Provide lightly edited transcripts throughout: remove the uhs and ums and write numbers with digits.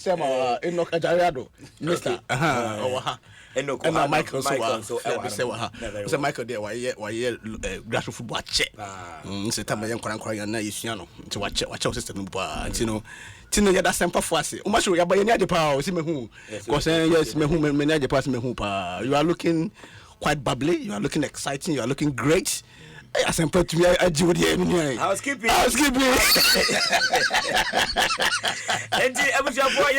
Sema Enoch Ajariado, Mr. And Michael so Michael there why grassroots football check. Say time young koran na yisuano nti watch system ba nti no tino ya da sempa foase o ma show ya ba ya de pa o si mehu cause yes mehu me na de pa si mehu pa you are looking quite bubbly, you are looking exciting, you are looking great. I simple to me. I was keeping. And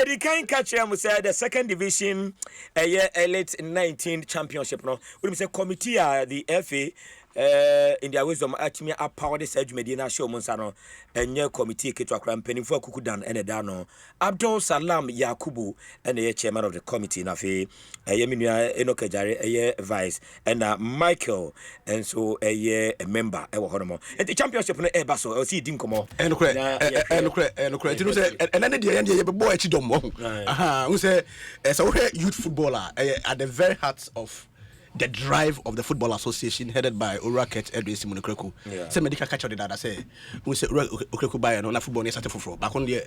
you can catch him. Say the second division, elite 19 championship. No, we say committee, the FA. In their wisdom, actually, a power the Serge Medina show Monsano, and your committee, Kitwakram, Penny for Kukudan, and a Dano, Abdul Salam Yakubu, and the chairman of the committee, Nafi, a Yeminia Enokajari, a vice, and Michael, and so a member, a Honomo, and the championship on the Basso, or see Dinkomo, and then the end, you boy, Chidomo, who say, as a youth footballer at the very heart of the drive of the Football Association headed by Uraket Edwin Simon Okreku. Say medical catch the data say we say Okreku buy and on football started for back on the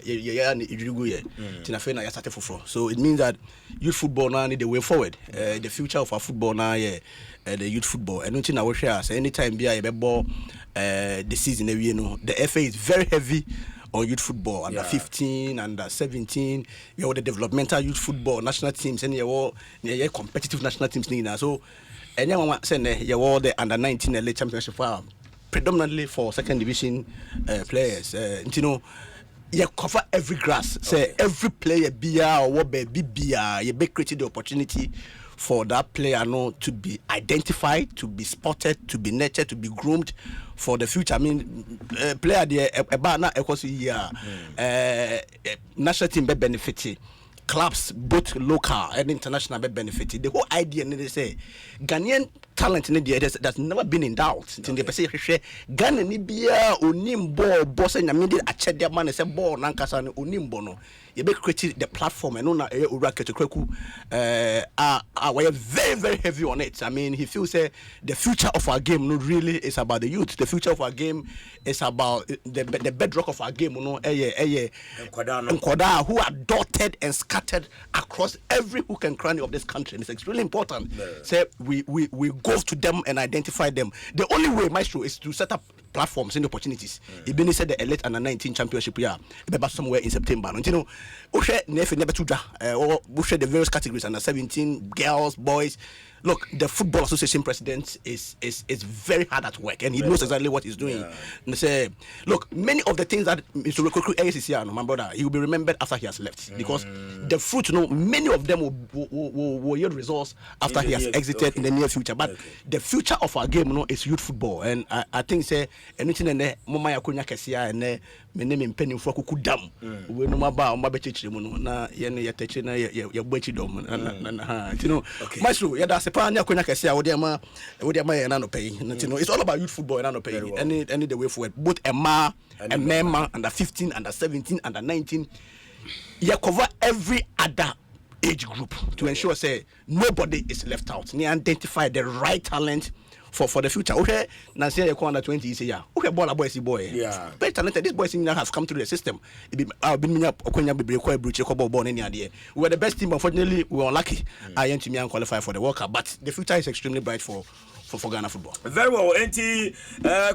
Tina Fena started for. So it means that youth football now need the way forward. The future of our football now the youth football. And nothing I will share say anytime be a ball the season the FA is very heavy on youth football, under 15, under 17, you have the developmental youth football, national teams, and you have competitive national teams. So, anyone saying you have the under 19 LA championship predominantly for second division players. You know, you cover every grass. Say every player or what be you be created the opportunity for that player to be identified, to be spotted, to be nurtured, to be groomed for the future. I mean, player there about now national team be benefited, clubs both local and international be benefited. The whole idea they say Ghanaian talent in the that's never been in doubt. In the say Ghana ni bia onim ball boss na me dey ache dia man say ball nankasa no onim bo no. You be creating the platform and na Uraket Okreku we are very very heavy on it. I mean, he feels the future of our game really is about the youth. The future of our game is about the bedrock of our game, Nkwada who are dotted and scattered across every hook and cranny of this country. And it's extremely important. Say we go to them and identify them. The only way, Maestro, is to set up platforms and opportunities. Even said the elite under 19 championship somewhere in September. And you know, never or the various categories under 17 girls, boys. Look, the Football Association president is very hard at work, and he knows exactly what he's doing. And say, look, many of the things that Mr. Rekruku my brother, he will be remembered after he has left, because the fruit, many of them will yield results after he has exited in the near future. But the future of our game, is youth football, and I think say anything in there, Mama Yakunya Kesia and my name in Penny for Kukudam. We know about Mabetichi, na Yatechina, Yabetidom, Maestro, that's it's all about youth football and pay any the way forward. Both Emma and Mema under 15, under 17, under 19. You cover every other age group to ensure say nobody is left out. You identify the right talent for the future. Okay, now say you under 20 is here. Okay, boy. Yeah. Very talented. This boy has come through the system. We were the best team. Unfortunately, we were unlucky. I am to qualify for the World Cup, but the future is extremely bright for Ghana football. Very well.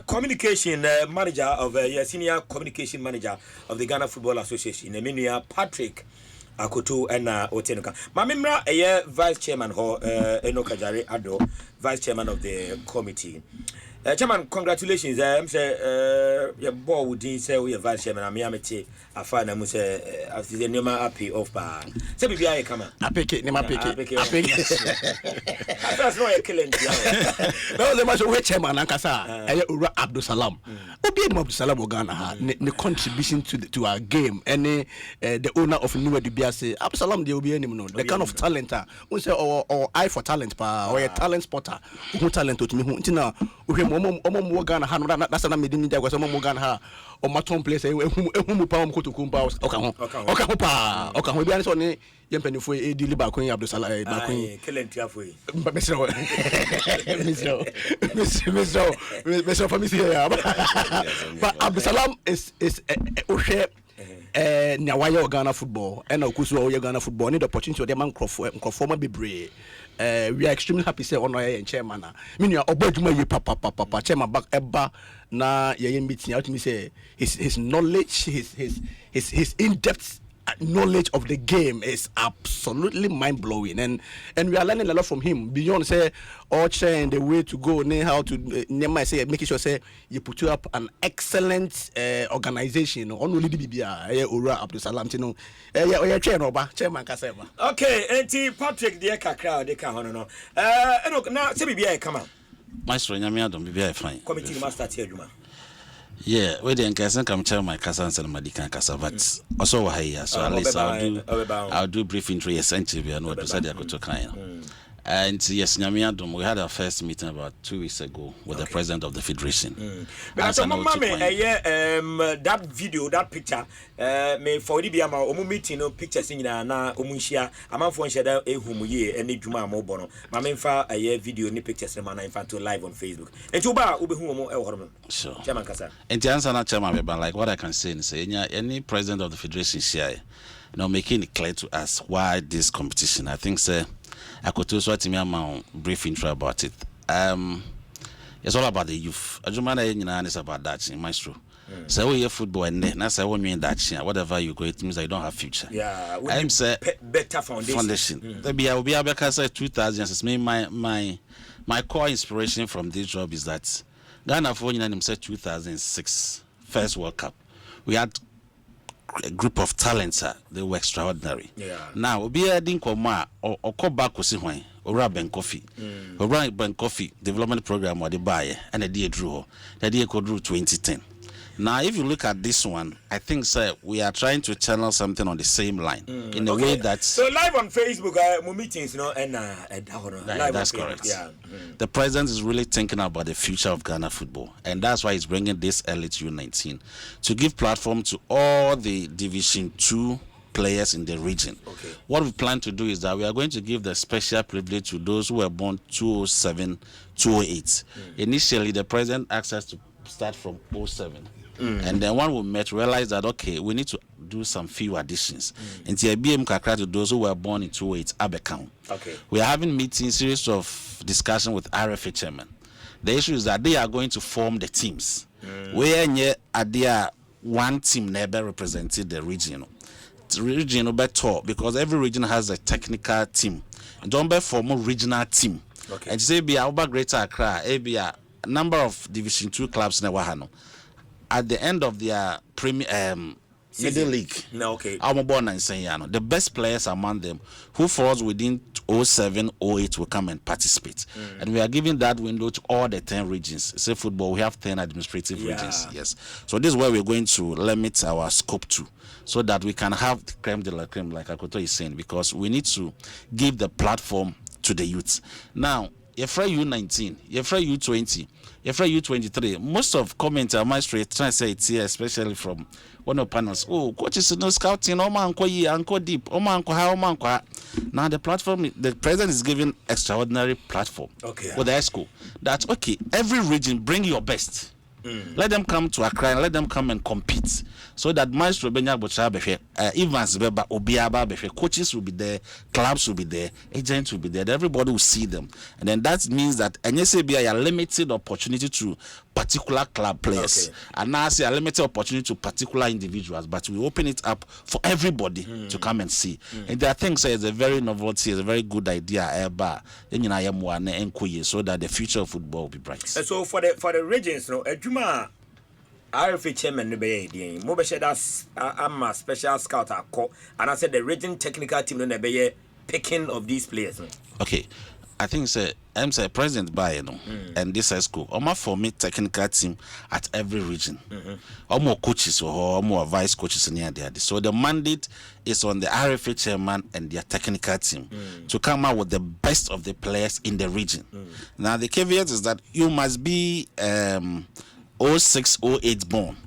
Communication manager of senior communication manager of the Ghana Football Association, Emilia Patrick Akoto and Otenuka. Mamimra vice chairman Enokajari Ado, vice chairman of the committee. Chairman, congratulations. I'm say your board would say we are vice chairman. I'm Yamete. I find I'm say after the name happy of bar. Say be I come. I pick it. I pick it. That's not a killing. No, the much of chairman Ankasa. Abdul Salam. Obi Abdul Salam Ghana. The contribution to our game. Any the owner of Nuwe Dubiase. Abdul Salam they will be any the kind of talent. We say or eye for talent or a talent spotter. Who talent to me? Who Omo Ghana ha that's na made media because Omo Ghana ha o maton place ehum pa om kotoku pa oka ho bia so ne yempanifo e dili ba kon Abdul Salam ba kon kelenti afoi Mr. Famisi here but Abdul Salam is ohwe why Ghana football and okusu Ghana football need the opportunity of the man Crawford be brave. We are extremely happy say on and chairman. Mean you obojuma ye papa chairman back eba na ye meeting out me say his knowledge his in-depth knowledge of the game is absolutely mind-blowing, and we are learning a lot from him beyond say and the way to go, how to say making sure say you put up an excellent organization on only BBA Ura Abdul Salam Tino chairman Kaseva. Okay, and Patrick the crowd they can no now say BBA come on Maestro Nyamia don't be fine committee master Tiaduma. Yeah, we didn't come chair my cousin and Madikan Casa, but also here, so at least I'll do brief intro essentially and what to say Akoto kind. And yes, Nyamiadum, we had our first meeting about 2 weeks ago with the president of the federation. But that video, that picture, may for the Biama meeting no pictures in na Omunshia, a man for Shada Ehumuye and Nijuma Mobono. Mamma a video ni pictures and man to live on Facebook. And Tuba Ubehumo Elhorman. Sure. Chairman Kasa. And to answer that, Chairman, like what I can say is any president of the federation share, making it clear to us why this competition. I think, sir. Akoto so atimi ama brief intro about it. It's all about the youth. Ajumana nyina is about that, maestro. So we hear football and na say when you in that whatever you go, it means I don't have future. Yeah, I'm say better foundation. There be I will be able to say 2000 is my core inspiration from this job is that Ghana for nyina say 2006 first World Cup. We had a group of talents, they were extraordinary. Yeah. Now, we are doing Koma or come back to see when or Ben Coffee, or Ben Coffee development program or the buyer and a dear drew, the dear code drew 2010. Now, if you look at this one, I think, sir, we are trying to channel something on the same line in a way that. So live on Facebook, meetings, and live that's on correct. Yeah. The president is really thinking about the future of Ghana football, and that's why he's bringing this Elite U19 to give platform to all the Division 2 players in the region. Okay. What we plan to do is that we are going to give the special privilege to those who were born 2007, 2008. Initially, the president asked us to start from 2007. And then when we met, realized that okay, we need to do some few additions. And TIBM Kakra to those who were born in 2008 Abekam. Okay. We are having meetings, series of discussion with RFA chairman. The issue is that they are going to form the teams. Where there one team never represented the region. The region will be tall because every region has a technical team. Don't be form a regional team. Okay. And say be our Greater Accra, be a number of Division 2 clubs in Wahano. At the end of their middle league, okay. The best players among them who falls within 07, 08 will come and participate. And we are giving that window to all the 10 regions. Say football, we have 10 administrative regions. Yes. So this is where we're going to limit our scope to, so that we can have the creme de la creme, like Akoto is saying, because we need to give the platform to the youth. Now, you're U19, you're U20, you're U23. Most of comments are my straight trying to say it's here, especially from one of panels. Oh, coaches no scouting, oh man, unko deep, oh man, how man. Now the platform, the president is giving extraordinary platform. Okay. For the ESCO. That's okay. Every region, bring your best. Let them come to Accra and let them come and compete, so that Maestro Benya Bocha Befe, Evans Beba, Obiaba Befe, coaches will be there, clubs will be there, agents will be there, everybody will see them. And then that means that NSABI are limited opportunity to particular club players. Okay. And now I say a limited opportunity to particular individuals, but we open it up for everybody to come and see. And there are things it's a very novelty, it's a very good idea, so that the future of football will be bright. So for the regions, Juma RFA chairman be mo be that's I'm a special scout and I said the region technical team no be picking of these players. Okay. I think I'm president by and this is school. For me technical team at every region. More coaches or more vice coaches near there. So the mandate is on the RFA chairman and their technical team to come out with the best of the players in the region. Now the caveat is that you must be 06, 08 born.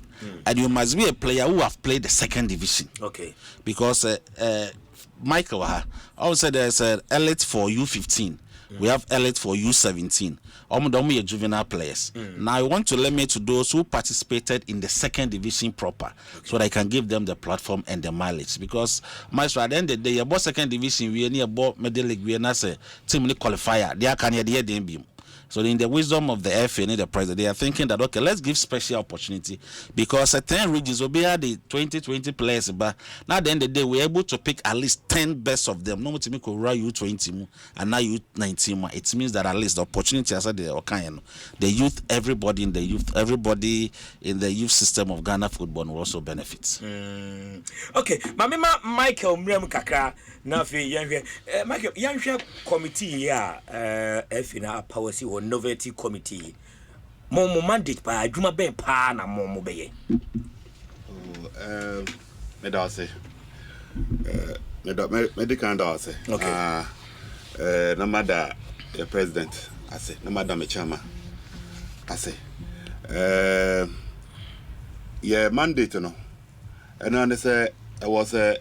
And you must be a player who have played the second division. Okay. Because Michael also there's an elite for U15. We have elite for U17. Omo juvenile players. Now I want to limit to those who participated in the second division proper, so that I can give them the platform and the mileage. Because maestro, at the end of the day, about second division, we are near about middle league, we are not a team qualifier. They are can be. So in the wisdom of the FA and the president, they are thinking that, okay, let's give special opportunity, because 10 regions will be the 20 players, but now at the end of the day, we're able to pick at least 10 best of them. No more to make U20 and now U19. It means that at least the opportunity, as I said, the youth, everybody in the youth system of Ghana football will also benefit. Okay, Mamma Michael Mrem Kakra, Nafi Michael Yanshia committee, FA policy or novelty committee. More mandate by Juma Ben Pan and more Mobay. Medase. Medicandase. Okay. No matter the president, I say, no matter the chairman, I say. Yeah, mandate, no. And then they say it was a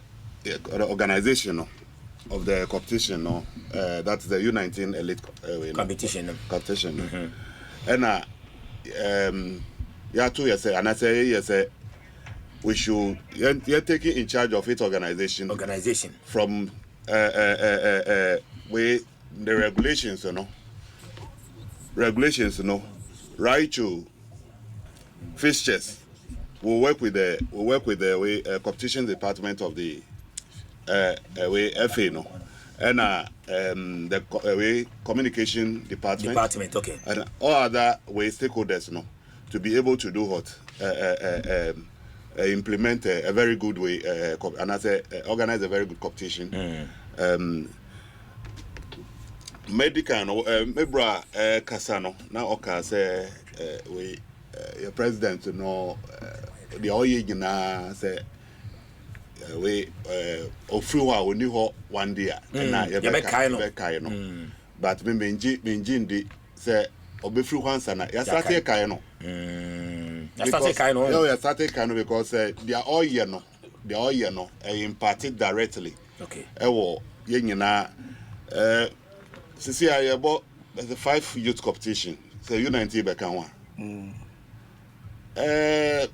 organization of the competition, no. That's the U19 elite competition. And yeah, 2 years, and I say yes, we should you're taking in charge of its organization from we the regulations, right to fixtures. We'll work with the competition department of the FA, and the communication department, okay, and all other stakeholders, to be able to do what implement a very good way, and I say organize a very good competition. Medical, Mebra Casano now occurs we your president the oil say we ofruwa oni ho one day na ye be kai no but me menji say obefru hansa na ya start kai no ya start kai no ya start kai no because the oil no imparted directly, okay, wo ye nyina sisi ayebo the 5 youth competition so U19 be kan one. It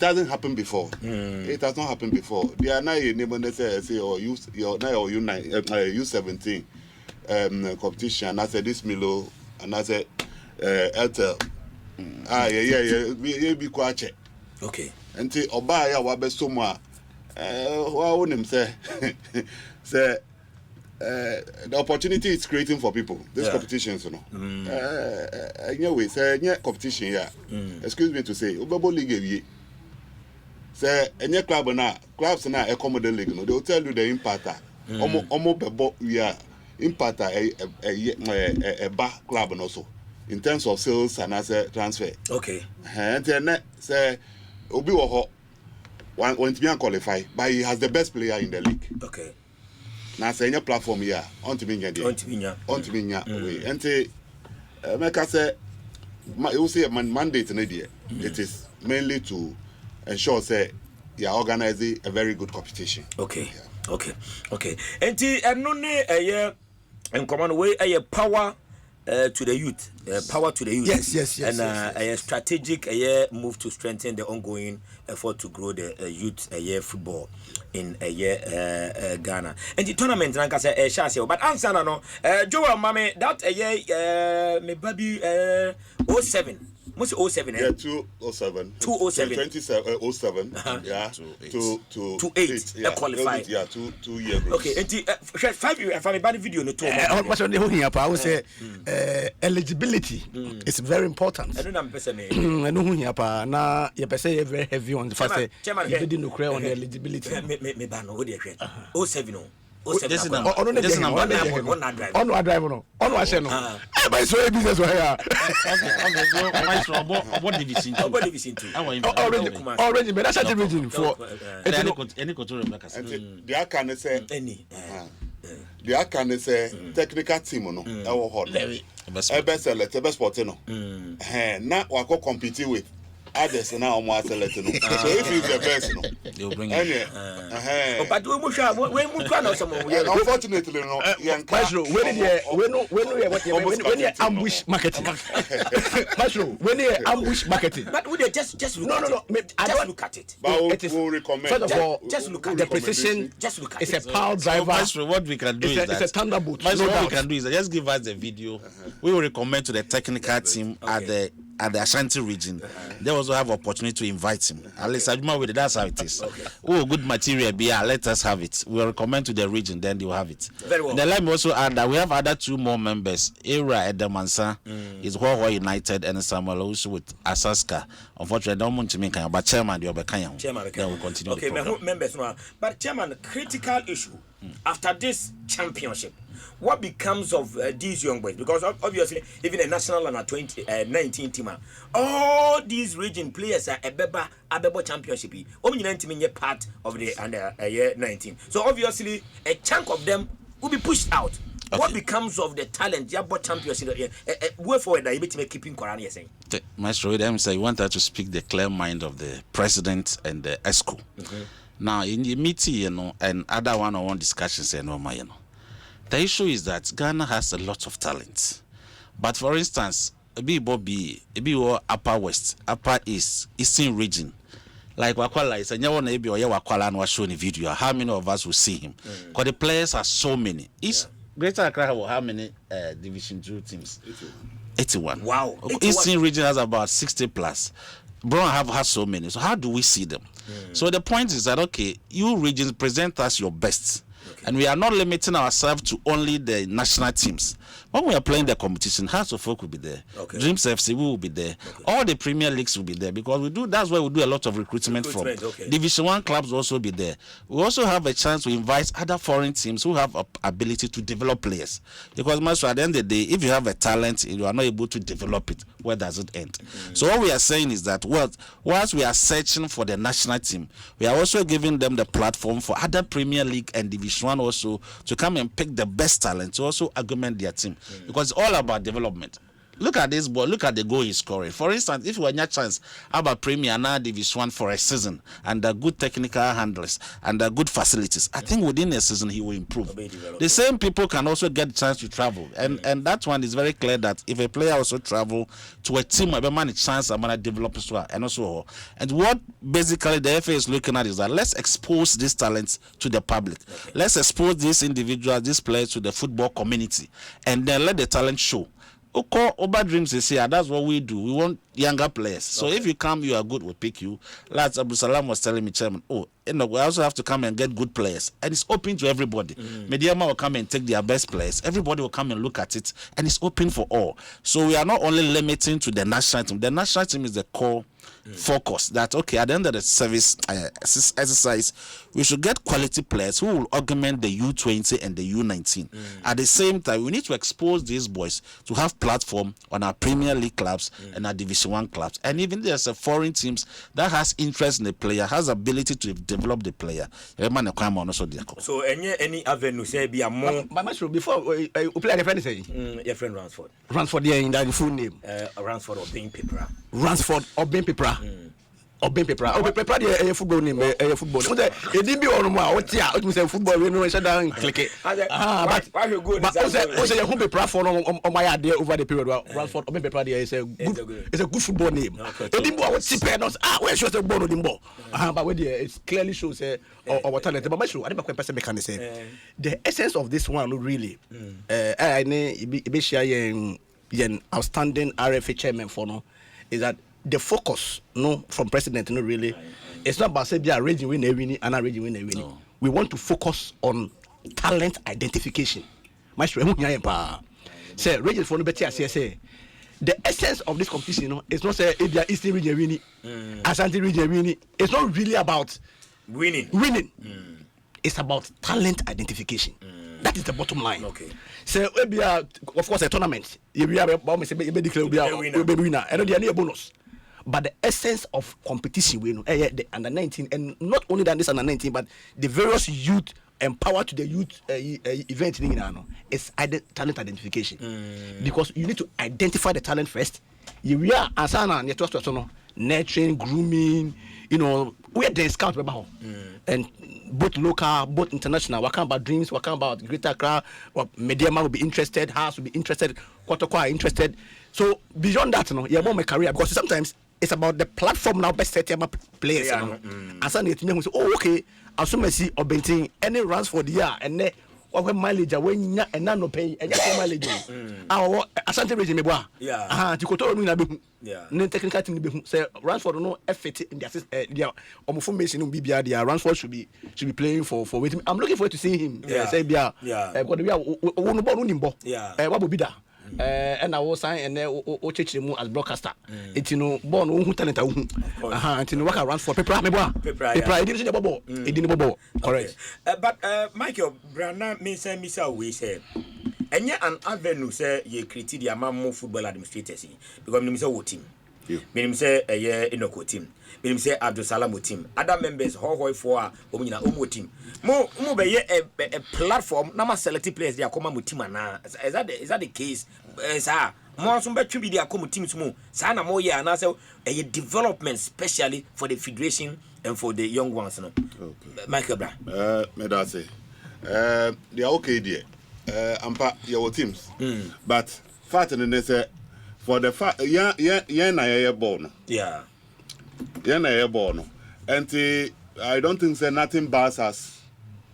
hasn't happened before. It has not happened before. They are now say or U17 competition, and I said this Milo, and I said Eltel. Yeah, be quite okay. Until Obaya wabe somewhere. What would him say? Say the opportunity is creating for people. This competitions, anyway, say competition here. Excuse me to say, Ubabo League. Say any clubs now accommodate league. They will tell you the impact. Omo bebo we are impact a bar club and also in terms of sales and as a transfer. Okay. And then say Obi Woho want to be qualified, but he has the best player in the league. Okay. Now say any platform here on to be we ente make us say you say mandate in idea. It is mainly to ensure say you are organizing a very good competition. Okay. Yeah. Okay. Enti eno ne in common way power to the youth. Power to the youth. Yes. And a strategic move to strengthen the ongoing effort to grow the youth football in Ghana. And the tournament rank as a chance, but answer no Joel Mame that me baby 07. Must 07 yeah 207 2007 yeah to 8 yeah qualified yeah 2 years okay and 5 years if I bad video no to what on the whole here I would say eligibility is very important. I don't know person me I know who here pa na you say very heavy on the fact that you didn't know on the eligibility me ban no dey hwe 07 no. This number. On drive no. On wa no. But so business wa here. What division? What division 2? Already, but that's a region for any control make us. The can say any. The can say technical team no. E wo hot. Best select best sport no. Na wa go compete with others now almost select. So if he's the best, they'll bring it. But we must know some. Unfortunately, no. When you ambush marketing, when you ambush marketing, but would they just look at it? Just look at it. But we'll recommend. First of all, just look at the precision. Just look at it's it. a power driver. So what we can do is that it's a thunderbolt. What we can do is that just give us the video. We will recommend to the technical team at the Ashanti region. They also have opportunity to invite him. At least that's how it is. Oh, good material, let us have it. We'll recommend to the region, then they will have it. Very well. Then let me also add that we have other 2 more members. Era Edemansa is Huahua United and Samuel also with Asaska. Unfortunately, don't want to make but chairman the Obekanya. Then we'll continue. Okay, members now. But chairman, critical issue after this championship. What becomes of these young boys? Because obviously, even a national and a 2019 team, all these region players are a Beba championship. Only 19 part of the under year 19. So obviously, a chunk of them will be pushed out. Okay. What becomes of the talent? Jabo championship. Way forward, I bet keeping Quran. You're saying. Maestro, them say you want her to speak the clear mind of the president and the ESCO. Now in the meeting, and other one-on-one discussions, the issue is that Ghana has a lot of talent. But for instance, Upper West, Upper East, Eastern region, like Wakwala is a Wakwala and was showing a video. How many of us will see him? Because the players are so many. Greater Accra have how many Division 2 teams? 81. Wow. 81. Eastern region has about 60 plus. Brown has so many. So how do we see them? So the point is that, okay, you regions present us your best. And we are not limiting ourselves to only the national teams. When we are playing the competition, Hearts of Oak will be there. Dreams FC will be there. All the Premier Leagues will be there because that's where we do a lot of recruitment from. Division 1 clubs will also be there. We also have a chance to invite other foreign teams who have ability to develop players. Because Master, at the end of the day, if you have a talent and you are not able to develop it, where does it end? So what we are saying is that whilst we are searching for the national team, we are also giving them the platform for other Premier League and Division 1 also to come and pick the best talent to also augment their team. Because it's all about development. Look at this boy, look at the goal he's scoring. For instance, if you had a chance about Premier now Division 1 for a season and good technical handlers and good facilities, I think within a season he will improve. The same people can also get a chance to travel. And that one is very clear that if a player also travel to a team, a man a chance I'm gonna develop as well. And what basically the FA is looking at is that let's expose these talents to the public. Let's expose these individuals, these players to the football community, and then let the talent show. Oba Dreams is here. That's what we do. We want younger players. So if you come, you are good, we'll pick you. Lads Abu Salam was telling me, Chairman, we also have to come and get good players. And it's open to everybody. Mediama will come and take their best players. Everybody will come and look at it. And it's open for all. So we are not only limiting to the national team. The national team is the core focus that, okay, at the end of the service exercise, we should get quality players who will augment the U20 and the U19. At the same time, we need to expose these boys to have platform on our Premier League clubs and our Division 1 clubs. And even there's a foreign teams that has interest in the player, has ability to develop the player. So any avenue say be a more before you play the friend say your friend Ransford. Ransford there in that full name. Ransford or being Pipra. Ransford or being Pipra. Obin Pepra. Pepra the football name, football. So it didn't be on what say football we know shut down click it. But why you go but also you Pepra for on my idea over the period. Ransford Obin Pepra there is a good football name. It didn't go what tip not where shows the ball on the ball. But where it clearly shows our talent. But sure I never quite person can say the essence of this one really I be share yen outstanding RFA chairman for no is that the focus from president really it's not about say be a region win a winning and a region win a winning. We want to focus on talent identification. Maestro say region for no better say the essence of this competition is not say if they are Eastern region winning Ashanti region winning. It's not really about winning. It's about talent identification. That is the bottom line. Okay. So we are of course a tournament. We are declare we are winner and they are bonus. But the essence of competition, the under 19, and not only that this under 19, but the various youth empowered to the youth event is talent identification. Because you need to identify the talent first. You are asana nurturing, grooming, you know, where they scout about and both local, both international. What kind about dreams? What kind about Greater Accra? Or Mediama will be interested, House will be interested, Kotoko interested. So beyond that, you know, you have my career because sometimes it's about the platform now best set up players. You know, and suddenly you say, oh okay, I assume I see or Benting any runs for the year and then. When mileage when ya and no pay and just mileage. Our Asante region me boa. Yeah. To Koto no na be hu. Yeah. No technical team be hu. Say Ransford no effort in the assist their formation no bibia their Ransford should be playing for waiting. I'm looking forward to seeing him. Yeah. Say bia. Yeah. Because we are no ball no nimbo. Yeah. What will be that? And I was sign and o as broadcaster. It's no born who talent hu. It's no work around for paper me boa. Paper didn't see the ball. It didn't ball. Correct. But Michael Brana me say Mr. we say and yet an avenue say you create the amount football administrators because me say what team. Me say a year Inoko team. Me say Abdul Salam team. Other members how for omina omo team. Mo be a platform na ma select players they come team na is that the case sir mo so be twi dia come teams mo sa na mo ye na say a development especially for the federation and for the young ones no. Okay. Michael Bra me that say they are okay there ampa your teams but fact in say for the fact yeah na ye ball no yeah na ye ball no and I don't think say nothing bars us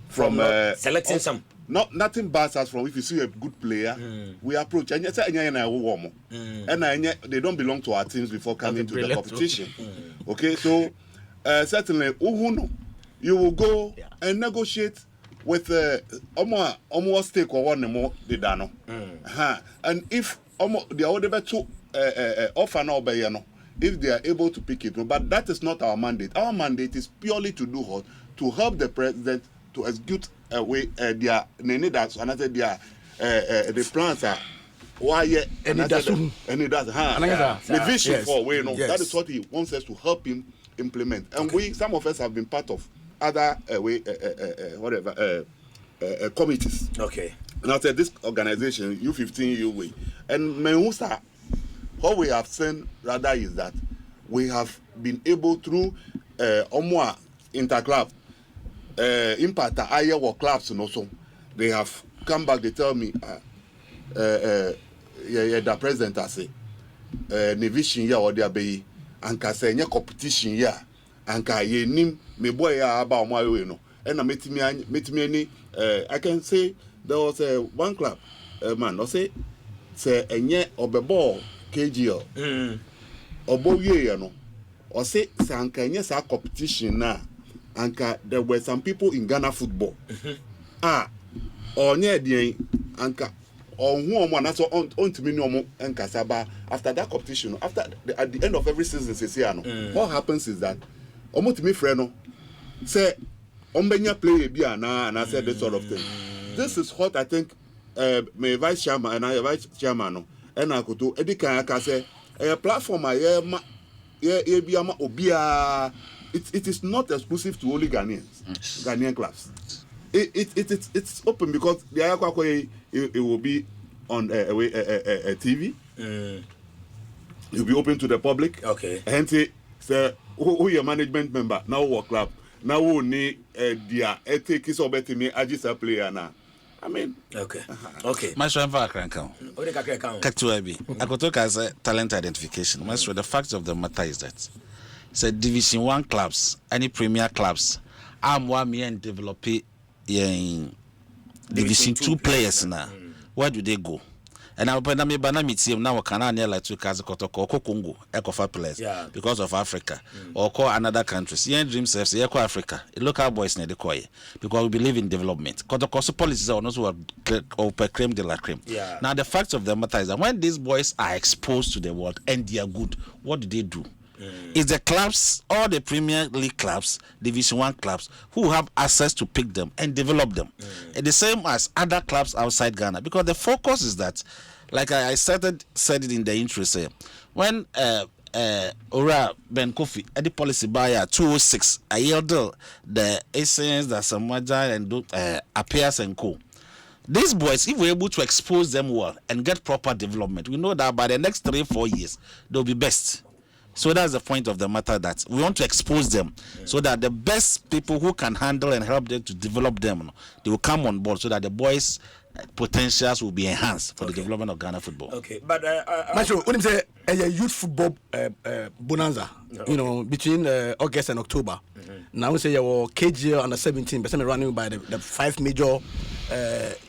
from selecting some. Nothing bars us from if you see a good player, we approach and they don't belong to our teams before coming to the competition. Okay, so certainly you will go and negotiate with almost stake or one more the dano. And if the other two offer no bayano, if they are able to pick it, but that is not our mandate. Our mandate is purely to do what? To help the president to execute away their that's another their the plans are why and it does the vision for way no that is what he wants us to help him implement and we some of us have been part of other committees. Okay. And I said this organization U15 UWay and Mehusa what we have seen rather is that we have been able through Omwa interclub impact higher work clubs and also they have come back. They tell me the president I say Division here or there be and can say competition here and can ye nim me boy ya about my way no and I met me any I can say there was one club man I say enye obebo KGL obo wie no or say sanka enye sa competition na anka there were some people in Ghana football onye dey anka on na so on to me no anka saba after that competition after at the end of every season say what happens is that omo to me friend no say ombenya play bi na and I said this sort of thing. This is what I think my vice chairman and I vice chairman no and Akoto edikan aka say a platform ye bi ama obia. It is not exclusive to only Ghanaians, Ghanaian clubs. It's open because the Ayakwa it will be on TV. It will be open to the public. Okay. Hence, say who your management member now work club now who need their take is over to me Ajisa player now. I mean, okay. Okay. My friend Vakranka. Akoto has talent identification. The fact of the matter is that Division 1 clubs, any premier clubs, I'm one me and develop in Division 2 players now. Where do they go? And I'll put me banana team now. Can I like to Kazakotoko Congo, Ecofa players because of Africa or call another countries. Yeah, Dream says Eco Africa, local boys need the coy because we believe in development. Kotoko policies are also creme de la creme. Now the fact of the matter is that when these boys are exposed to the world and they are good, what do? It's the clubs, all the Premier League clubs, Division 1 clubs, who have access to pick them and develop them. And the same as other clubs outside Ghana. Because the focus is that, like I said it in the intro, when Ora Ben Kofi, the policy buyer 206, I yielded the essence that Samaja and appears and co. These boys, if we're able to expose them well and get proper development, we know that by the next 3-4 years, they'll be best. So that's the point of the matter, that we want to expose them so that the best people who can handle and help them to develop them, they will come on board so that the boys' potentials will be enhanced for the development of Ghana football. Okay, but Macho, when you say a youth football bonanza, you know, between August and October. Now we say your KGL under 17, but running by the 5 major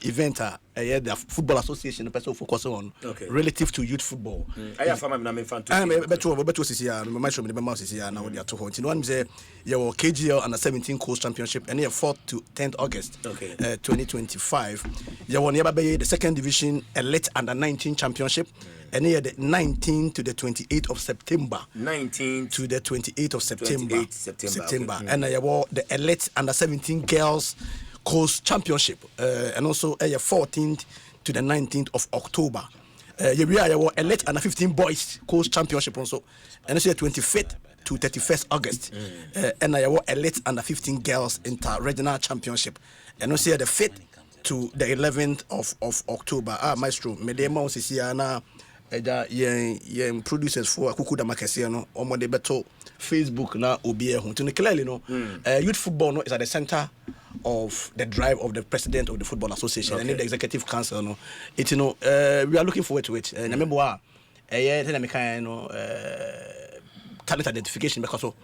events. The Football Association, the person focus on relative to youth football. I have family name fan too. Beto is here. My show me the mouse is here now. They are 2 points. One say your KGL under 17 coast championship, and here 4th to 10th August 2025. You won the 2nd division elite under 19 championship, and here the 19th to the 28th of September. 19th to the 28th of September. And you won the elite under 17 girls coast championship, and also 14th to the 19th of October. You will elect under 15 boys coast championship also, and also 25th to 31st August. And I will elect under 15 girls inter-regional championship, and also the 5th to the 11th of October. Maestro, me de ma osisi na yen producers for Kuku da Makese no omo de beto Facebook na obi ehun. To clearly no, youth football no is at the center of the drive of the president of the Football Association and the executive council. No, it we are looking forward to it. And remember, talent identification because of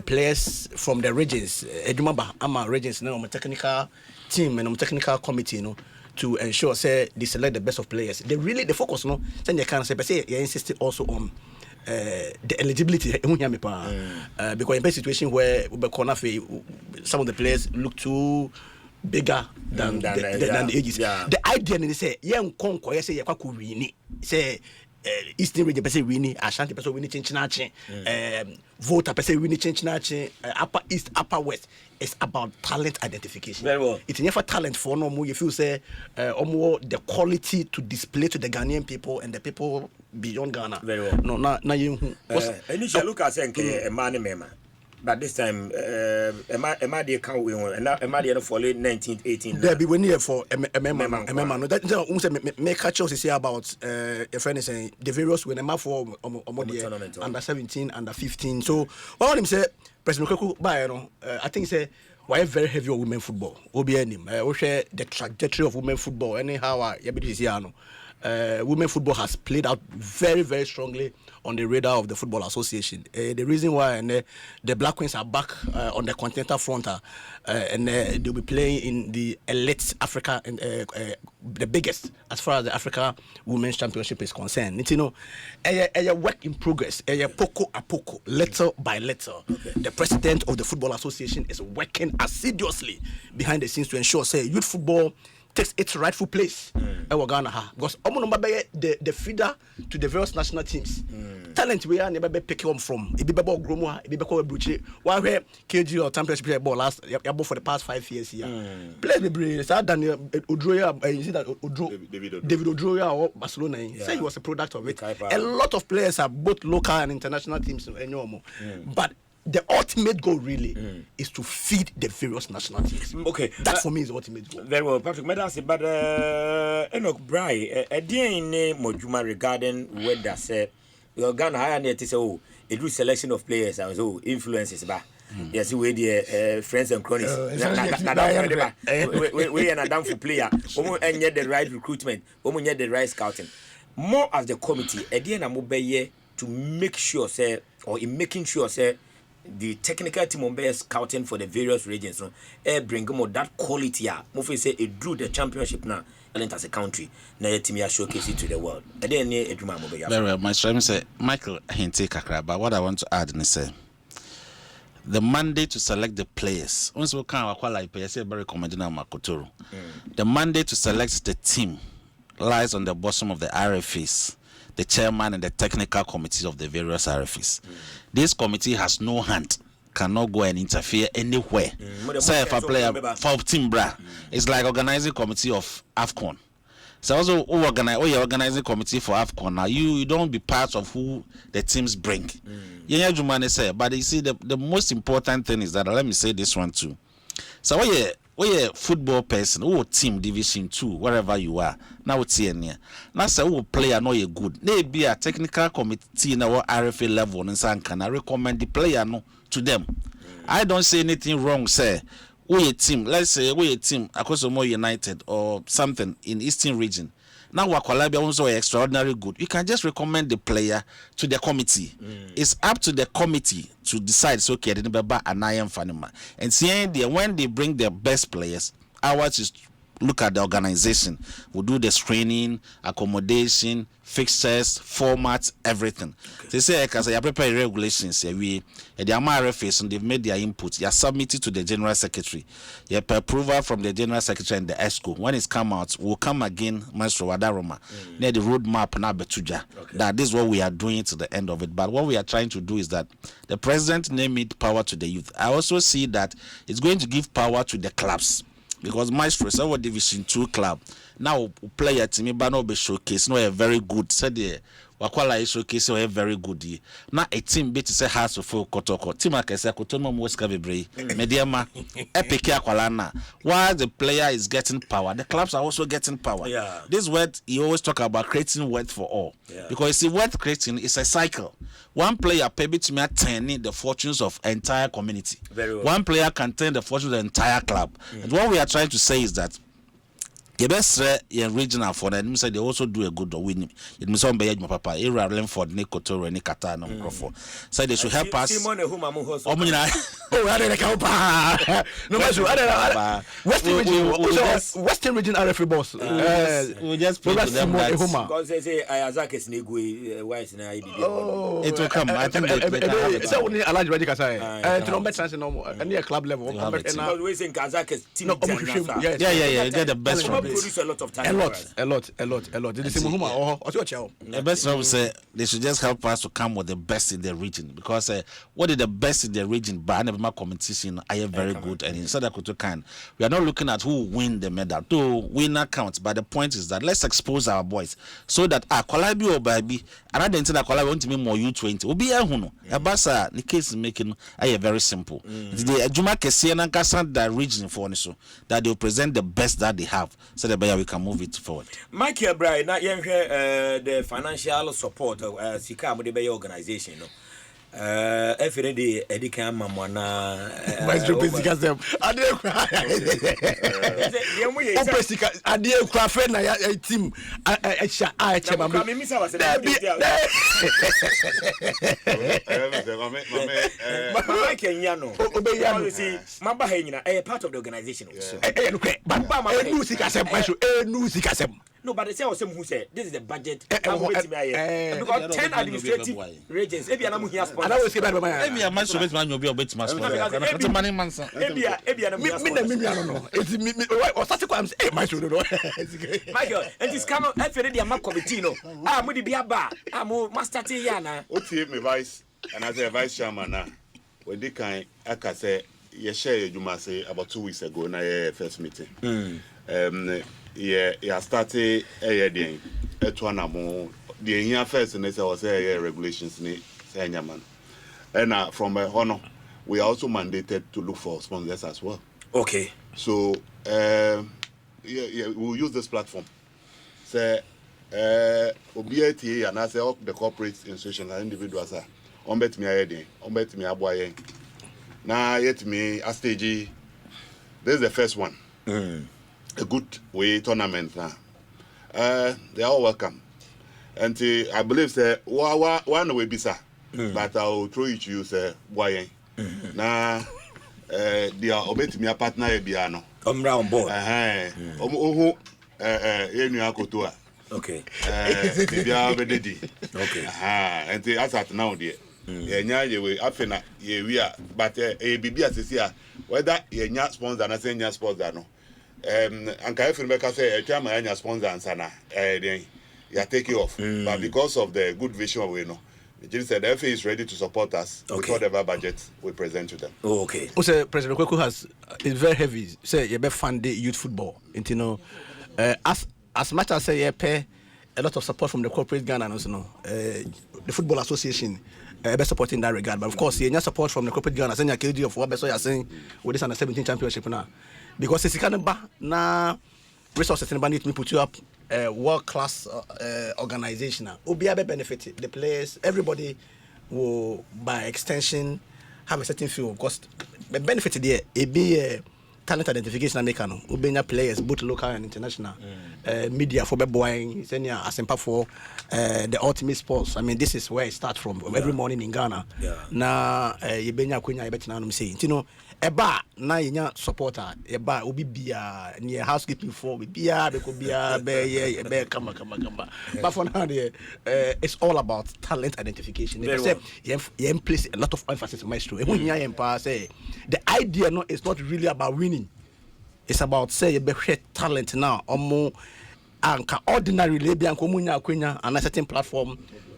players from the regions. I'm regions. No, I'm a technical team and I'm a technical committee. You know, to ensure say they select the best of players. They focus. No, then they can say, but say they insist also on the eligibility because in a situation where some of the players look too bigger than the ages. The idea is say young conco say yakwa say Eastern region person winning, Ashanti person winning Chinchinachi, Volta person winning Chinchinachi, Upper East, Upper West. It's about talent identification. Very well. It's never talent for no more. If you say the quality to display to the Ghanaian people and the people beyond Ghana. Very well. No, na you. Initially, look at saying a man mema. But this time, am I the account we want? Am I the for 19th, 18th? There be when here for a member. No, that make catch us here about a friend is saying the various when I'm for under 17, under 15. So what him say, President Koku, by I think say why very heavy on women football. OBN, we share the trajectory of women football. Anyhow, women football has played out very, very strongly on the radar of the Football Association. The reason why the Black Queens are back on the continental front and they'll be playing in the elite Africa and the biggest as far as the Africa Women's Championship is concerned. It's a work in progress. Poco a poco, little by little. The president of the Football Association is working assiduously behind the scenes to ensure say youth football takes its rightful place because the feeder to the various national teams. Talent we are never pick them from. It be about Gromwa, it be about Bruce. Why KG or championship ball last for the past 5 years here. Players be brave. Daniel Odroya, you see that David Odroya or Barcelona. Say he was a product of it. A lot of players are both local and international teams. But the ultimate goal really is to feed the various national teams. Okay, that for me is the ultimate goal. Very well, Patrick. But Enoch Bry, a DNA Mojuma regarding whether say Ghana higher net is a good selection of players and so influences ba. Yes, we the friends and cronies. We are a down for player. And yet the right recruitment. Yet the right scouting. More as the committee, a DNA mobile to make sure say or in making sure say the technical team on base scouting for the various regions, bring more that quality. Move say it drew the championship now. As a country, now your team showcase it to the world. And then very well. My friend say Michael Hinte Kakra. But what I want to add is say the mandate to select the players. Once we can qualify, I say very commending Makotoro. The mandate to select the team lies on the bosom of the RFAs, the chairman and the technical committees of the various RFAs. This committee has no hand, cannot go and interfere anywhere. Say if a player for team bra, it's like organizing committee of AFCON. So also your organizing committee for AFCON. Now you don't be part of who the teams bring. Yeah, Jumane say, but you see the most important thing is that let me say this one too. So we a football person, who team Division 2, wherever you are, now it's here near. Now say who player no you good. Maybe a technical committee in our RFA level and san can I recommend the player no to them. I don't say anything wrong, say. We a team, let's say we a team, Akoto United or something in Eastern region. Now Wakwalabia also extraordinary good. You can just recommend the player to the committee. It's up to the committee to decide. So okay, and I am Fanima. And seeing when they bring their best players, ours is look at the organization. We'll do the screening, accommodation, fixtures, formats, everything. Okay. They say because I prepare regulations. We the RFAs and they've made their input. You submit it to the general secretary. You have approval from the general secretary and the ESCO. When it's come out, we'll come again, Maestro Wadaroma. Near the roadmap now Betuja. That this is what we are doing to the end of it. But what we are trying to do is that the president name it power to the youth. I also see that it's going to give power to the clubs. Because Maestro is our Division 2 club. Now player to me but no be showcase no a very good said the Wakwala is showcase a very good year. Now a team bit say has to full Kotoko. Team akese Kotono mo skabebre. Mediama epic Akwalana. While the player is getting power, the clubs are also getting power. Yeah. This word he always talk about creating wealth for all. Yeah. Because you see wealth creating is a cycle. One player pay bit me turning the fortunes of entire community. Very well. One player can turn the fortunes of the entire club. And what we are trying to say is that the best regional for them say they also do a good winning. It means on my papa, Aaron for Nicotoro and Nicata and Microphone. So they should help us. Oh, I don't Western region RFA boss. We just put them that because they say Isaac is Negui, why is now it will come. I think it's only a large radical side. To no better any club level. Because we think Isaac is team. Yeah, get the best from produce a lot of time. A lot. The best I would say they should just help us to come with the best in the region because what is the best in the region? But I never my competition. I am very good, and inside Akoto can we are not looking at who win the medal. Though winner counts, but the point is that let's expose our boys so that Kwalabi or baby, and I didn't say that Kwalabi want to be more U20. Obi Ahuno, Abasa, the case is making very simple. The Juma Kesian and Kasan that region for so that they will present the best that they have. So that we can move it forward. Michael Brian, now you hear the financial support of Sika Modibe organization. Every day, Eddie Mamma, Maestro Pesicasem. I dear Crafen, a team. I part of the organization. No, but they say also who said this is the budget. Because 10 administrative regions. Maybe I'm here. And I was saying, maybe a man's man will be a bit much. Money man. Maybe it's me or such a comes. Michael, and this come out every day. I'm a committee. I'm going to be a bar. I'm a master Tiana. What's my vice? And as a vice chairman now, when they can, I can say, you share you must say about 2 weeks ago, na first meeting. Yeah, started a year then. At one among the year first, and I was a regulations, man. And from honor, we are also mandated to look for sponsors as well. Okay. So, we'll use this platform. Say, OBAT and I say all the corporate institutions and individuals are on bet me a day, on bet me a boy. Now, yet me a stage. This is the first one. A good way tournament now. They are all welcome. And I believe say one way be sir. But I'll throw it to you say boy. Now they are obey me a partner piano. Come round board. Akoto. Okay. They are ready. Okay. And as at now dear. Yeah, we after we are but a BB as here whether you sponsor and say sponsor no. And can you say a chairman and your sponsor and sana then you take you off. But because of the good vision we know, the GD said the FA is ready to support us with whatever budget we present to them. Oh, okay. Also, President Kweku is very heavy. Say you be fund youth football. You know, as much as say you pay a lot of support from the corporate Ghana and also the football association. Be support in that regard, but of course, you need support from the corporate Ghana. Saying KD of what you're saying with this under 17 championship now. because it's kind of na resources and need to put you up world class organization. Obi be benefit the players, everybody will by extension have a certain feel because the benefit there it be talent identification maker no ubenya players both local and international media for boying senior asempa for the ultimate sports. I mean this is where it starts from every morning in Ghana na yebenya kwenya yebetina no say you know eba na yenya supporter eba obi bia near housekeeping for bia be ko bia be kama but for now it's all about talent identification. They say you place a lot of emphasis on maestro when you empower say the idea no is not really about winning. It's about say you be talent now omo anka ordinary labia anko munya akwenya and a certain platform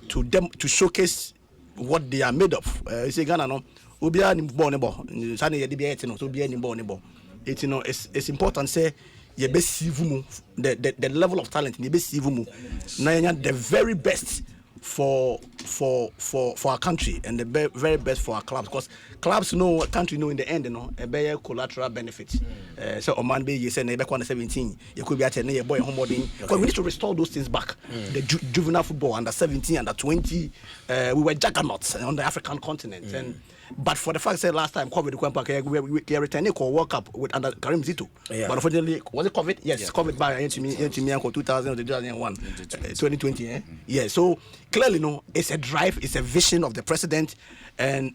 to them to showcase what they are made of. You say Ghana no obia ni ball nebo sane ye de bia no so bia ni ball nebo it you know it's important say ye be sivu mu the level of talent ni be sivu mu na yenya the very best for our country and the very best for our clubs because clubs know country know in the end you know a better collateral benefit. So o man be you say na be 17 you could be at na boy homeboarding because we need to restore those things back. The juvenile football under 17 under 20 we were juggernauts on the African continent and but for the fact that last time COVID went back we returning to World Cup with under Karim Zito but unfortunately was it COVID COVID by 2001 2020 yeah so clearly no it's a drive it's a vision of the president and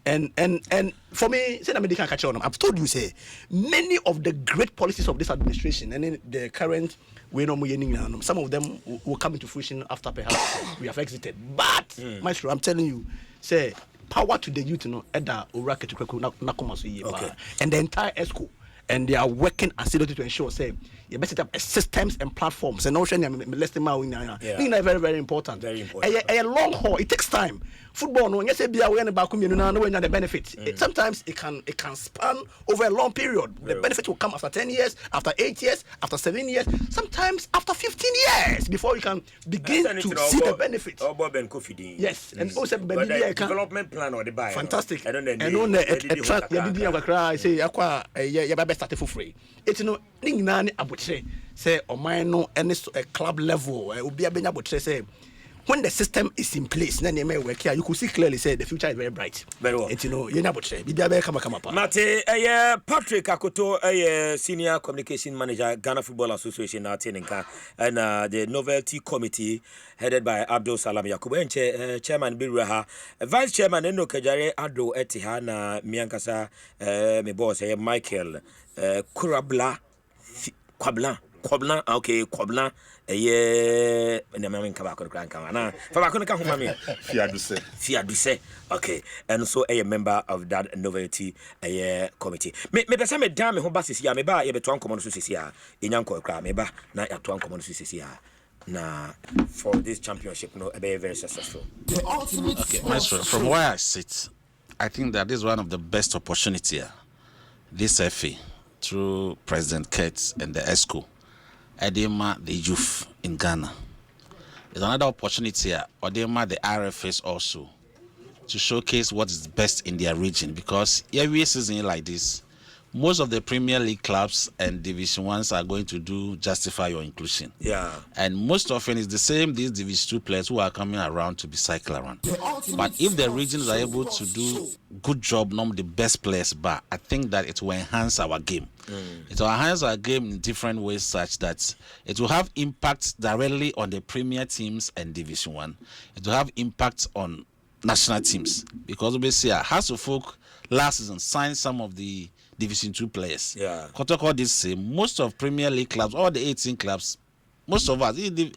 for me say American catch on I've told you say many of the great policies of this administration and in the current some of them will come into fruition after perhaps we have exited but Maestro I'm telling you say power to the youth you know Eda Orake to and the entire ESCO and they are working assiduously to ensure say you better set up systems and platforms and also very very important a long haul it takes time football no yes be aware about community no when the benefits sometimes it can span over a long period the benefit will come after 10 years after 8 years after 7 years sometimes after 15 years before you can begin to see the benefit yes and also development plan or the buy fantastic and on the say akwa ya start for free it's no ning na ni abotre say o man no any club level obi abenya abotre say when the system is in place na name work here you could see clearly say the future is very bright very well it's you know you abotre bibia be kama pa mate Patrick Akoto senior communication manager Ghana Football Association na teninka and the novelty committee headed by Abdul Salam Yakubu and chairman Birraha vice chairman Eno Kajare Ado Etiha na miankasa me boss Michael Kwabla okay Kwabla na me nkaba ko kran kan na fa ba ko ka homa me fiaduse okay and so a member of that novelty committee me pesa me dam me ho ba sisi ya me ba ye beto ankomo no so sisi ya enyanko kra me ba na ya to ankomo no so sisi ya na for this championship no be very successful. Okay, Maestro, from where I sit I think that this is one of the best opportunity this FA through President Kurtz and the ESCO Edema the youth in Ghana. There's another opportunity here, Edema the RFS also, to showcase what is best in their region because every season like this, most of the Premier League clubs and Division 1s are going to do justify your inclusion. Yeah. And most often it's the same these Division 2 players who are coming around to be cycle around. But if the regions are able to do good job, not the best players, but I think that it will enhance our game. It will enhance our game in different ways such that it will have impact directly on the Premier teams and Division 1. It will have impact on national teams because obviously House of Folk last season signed some of the Division 2 players. Yeah. Kotoko did say most of Premier League clubs, all the 18 clubs, most of us, the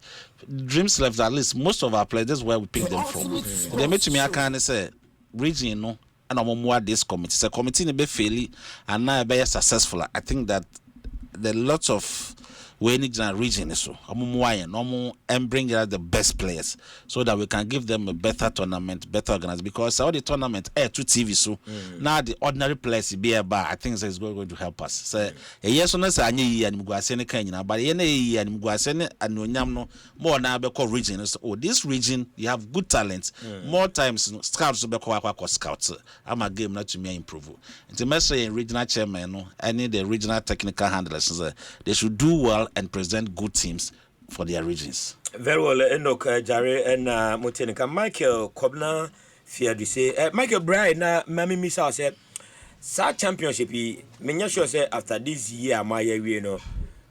Dreams left at least, most of our players, that's where we pick them from. They made to me, I can't say, region, no, and I'm more this committee. So committee be fairly and now be successful. I think that the lots of we need a region so and bring out the best players so that we can give them a better tournament, better organized, because all the tournament air to TV so now the ordinary players be about I think it's going to help us. So yes on us and Mugwasene Kenya, but and Mugwasene no more now because region so this region you have good talent more times scouts be scouts. I'm a game not to me improve. And the message in regional chairman no any the regional technical handlers they should do well and present good teams for their regions. Very well, Enoch Jare and Motenica Michael Kobna fear to say Michael Bryan na Mammy Missa said Sa championship me sure say after this year my year we know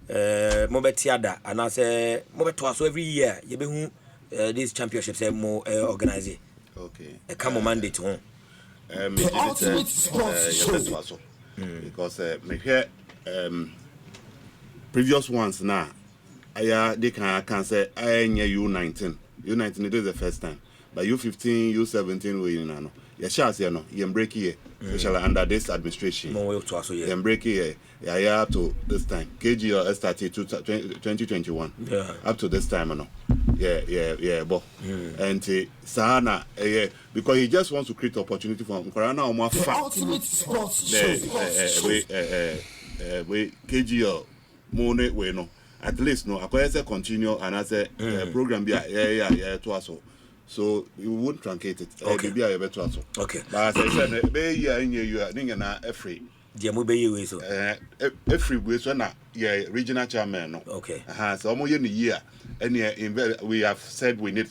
Mobetiada and I say Mobeto every year you be this championship say more organize. Okay. A come mandate to home. Because me here previous ones now they can say I U19 it is the first time, but U15 U17 we know yeah chance you know you break here especially under this administration you break here yeah up to this time KG started 2021 up to this time no but and sana because he just wants to create opportunity for Corona or more ultimate sports we KG money we know at least no I continue and I say program be to us so you won't truncate it be a better also okay but as I said be year in you are na every dia mo be you so every way so na regional chairman no okay so mo ye year and we have said we need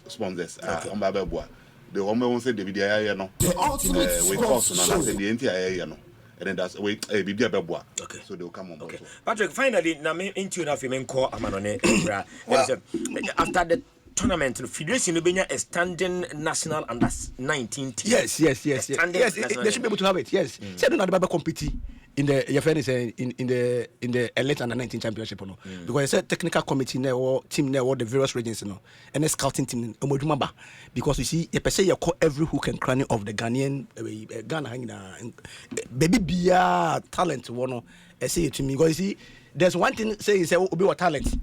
sponsors on babeboa the one won't say the video no we cost na say the entire no. And then that's wait a bibia beboa. Okay. So they'll come on board. Okay. Patrick, finally, na me into na fi men call amanone after the tournament, Federation will be a standing national under 19 team. Yes. They should be able to have it. Yes. Say do not be compete in the in the elite under 19 championship no. Because it's a technical committee now or team now or the various regions no. And a scouting team omodumaba because you see you say you call every hook and cranny of the Ghanaian Ghana hanging baby bia talent one say it to me because you see there's one thing say you say obi what talent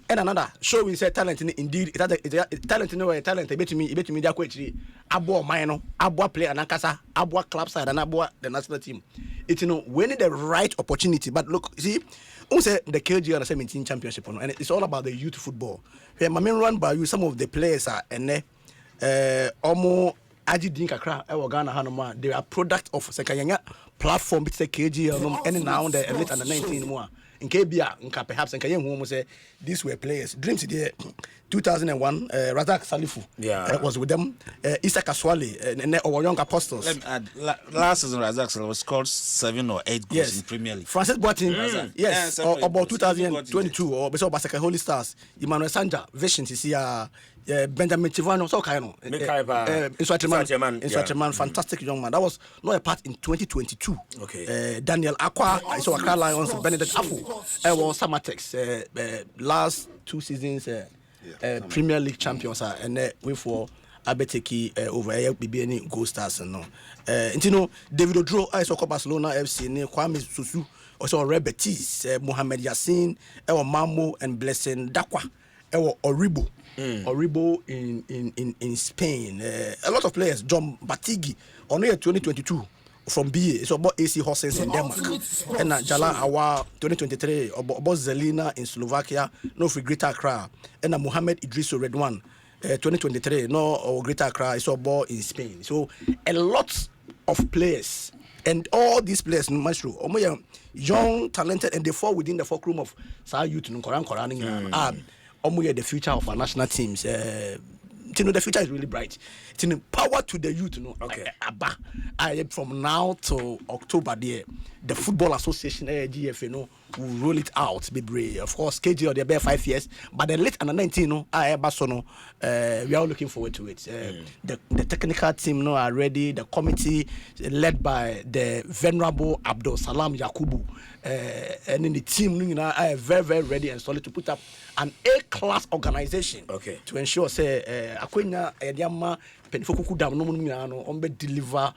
and another show we say talent indeed it talent no way talent bet me dey kwetiri abo man no abo player nankasa abo club side and abo the national team it we need the right opportunity but look see who say the KG under 17 championship and it's all about the youth football here my main run by you some of the players are and omo aji din kakra e wo Ghana hanoma they are product of sekanyanya platform bit say KG and now the elite under 19 more in Kbia nka perhaps nka yen hu say these were players dreams there 2001 Razak Salifu was with them Isa Kaswale and our young apostles. Let me add last season Razak was scored 7 or 8 goals in Premier League. Francis Boateng yes about 2022 or before Basaka Holy Stars Emmanuel Sanja Vision to see Benjamin Chivano so kind of Insuacheman fantastic young man that was not a part in 2022 okay Daniel Akwa so Accra Lions Benedict Afu was Samatex last 2 seasons Premier League champions and we for Abeteki over BBN Gold Stars no you David Odro I saw Barcelona FC ne Kwame Susu also Red Betis Mohamed Yassin Mamo and Blessing Dakwa Oribo in Spain a lot of players John Batigi on year 2022 from BA it's about AC Horsens in Denmark and Jala Awa 2023 about Zelina in Slovakia no for Greater Accra and Mohamed Idrisso Redwan 2023 no or Greater Accra it's about in Spain so a lot of players and all these players in Maestro young talented and they fall within the fulcrum of Sa youth in Koran the future of our national teams the future is really bright. Power to the youth okay from now to October the Football Association GFA will roll it out be brave of course KG or the bare 5 years but the late under 19 we are all looking forward to it the technical team are ready the committee led by the venerable Abdul Salam Yakubu and in the team are very very ready and solid to put up an A-class organization to ensure say Akwenya Ediama Penifoku Dam no on be deliver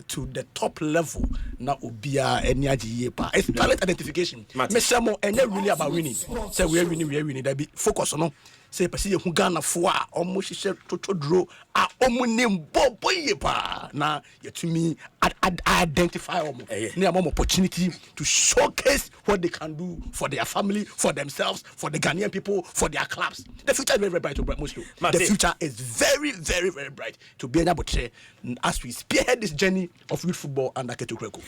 to the top level na obia any agiyepa. It's talent identification. Mesamo and really about winning. Say we are winning. That be focus on. Say pasi ye Ghana fo a omo hihye totodro a omo nem boboye pa na yetumi identify omo na am opportunity to showcase what they can do for their family, for themselves, for the Ghanaian people, for their clubs. The future is very, very bright to Muslim. The future is very, very, very bright to be able to as we spearhead this journey of youth football under Ketu Kreko.